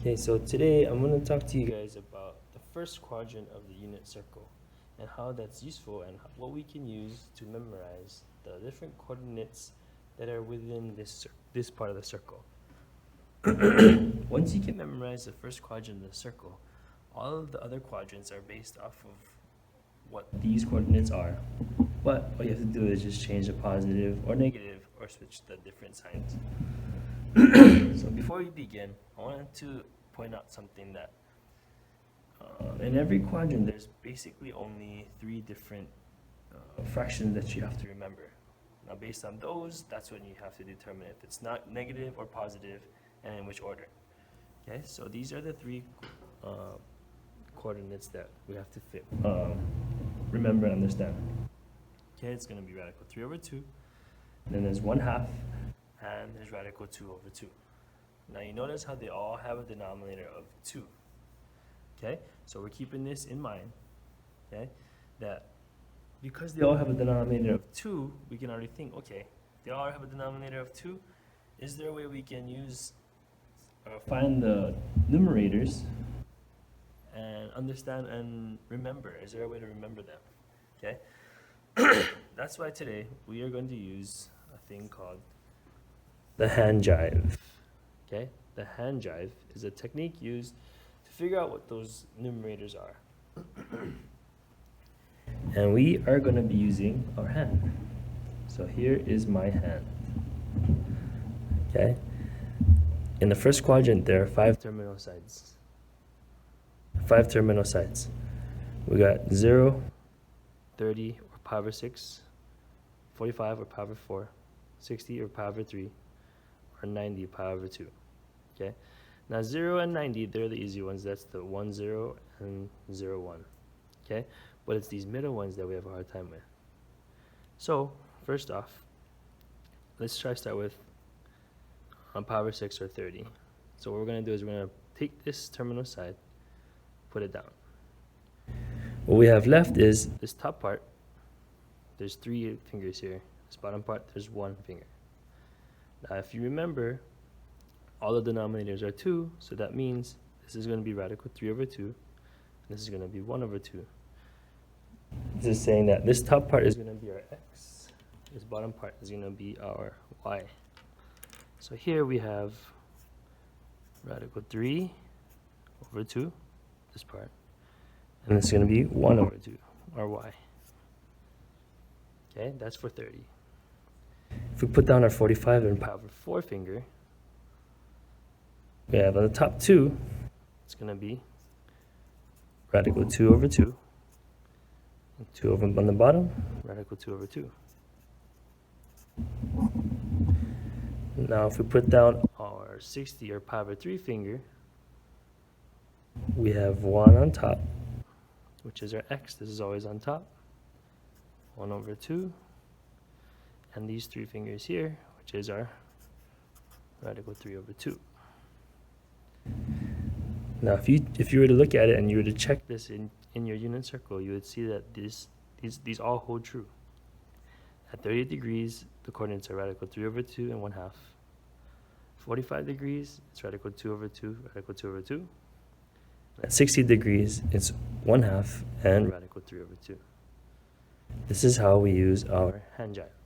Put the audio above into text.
Okay, so today I'm going to talk to you guys about the first quadrant of the unit circle and how that's useful and what we can use to memorize the different coordinates that are within this part of the circle. Once you can memorize the first quadrant of the circle, all of the other quadrants are based off of what these coordinates are. But all you have to do is just change the positive or negative or switch the different signs. So before we begin, I wanted to point out something that in every quadrant there's basically only 3 different fractions that you have to remember. Now based on those, that's when you have to determine if it's not negative or positive and in which order. Okay, so these are the 3 coordinates that we have to remember and understand. Okay, it's going to be radical 3 over 2, and then there's 1/2, and there's radical 2 over 2. Now you notice how they all have a denominator of 2. Okay, so we're keeping this in mind, okay, that because they all have a denominator of 2, we can already think, okay, they all have a denominator of 2, is there a way we can use, find the numerators and understand and remember? Is there a way to remember them? Okay, that's why today we are going to use a thing called the hand jive. Okay, the hand jive is a technique used to figure out what those numerators are. And we are going to be using our hand. So here is my hand. Okay, in the first quadrant there are 5 terminal sides. 5 terminal sides. We got 0, 30 or power 6, 45 or power 4, 60 or power 3, or 90 power 2. Okay, now 0 and 90, they're the easy ones. That's the 1, 0 and 0, 1. Okay, but it's these middle ones that we have a hard time with. So first off, let's start with power 6 or 30. So what we're going to do is we're going to take this terminal side, put it down. What we have left is this top part. There's 3 fingers here. This bottom part, there's 1 finger. Now if you remember, all the denominators are 2, so that means this is going to be radical 3 over 2, and this is going to be 1 over 2. This is saying that this top part is going to be our x, this bottom part is going to be our y. So here we have radical 3 over 2, this part, and this is going to be 1 over 2, our y. Okay, that's for 30. If we put down our 45 and power 4 finger, we have on the top 2, it's going to be radical 2 over 2, and 2 over on the bottom, radical 2 over 2. Now if we put down our 60 or power 3 finger, we have 1 on top, which is our x. This is always on top. 1 over 2, and these 3 fingers here, which is our radical 3 over 2. Now if you were to look at it and you were to check this in your unit circle, you would see that these all hold true. At 30 degrees, the coordinates are radical 3 over 2 and 1/2. 45 degrees, it's radical 2 over 2, radical 2 over 2. At 60 degrees, it's 1/2 and radical 3 over 2. This is how we use our hand jive.